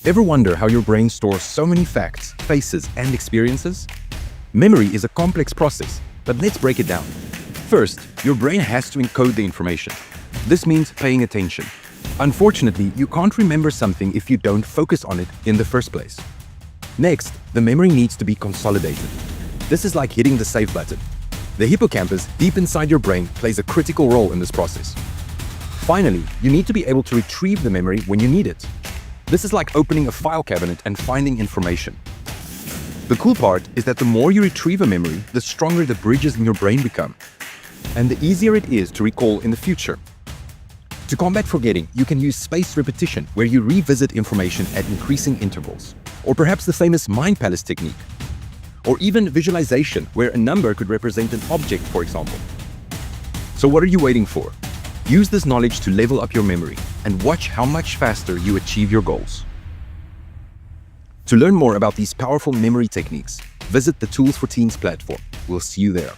Ever wonder how your brain stores so many facts, faces, and experiences? Memory is a complex process, but let's break it down. First, your brain has to encode the information. This means paying attention. Unfortunately, you can't remember something if you don't focus on it in the first place. Next, the memory needs to be consolidated. This is like hitting the save button. The hippocampus, deep inside your brain, plays a critical role in this process. Finally, you need to be able to retrieve the memory when you need it. This is like opening a file cabinet and finding information. The cool part is that the more you retrieve a memory, the stronger the bridges in your brain become, and the easier it is to recall in the future. To combat forgetting, you can use spaced repetition, where you revisit information at increasing intervals, or perhaps the famous mind palace technique, or even visualization, where a number could represent an object, for example. So what are you waiting for? Use this knowledge to level up your memory and watch how much faster you achieve your goals. To learn more about these powerful memory techniques, visit the Tools for Teens platform. We'll see you there.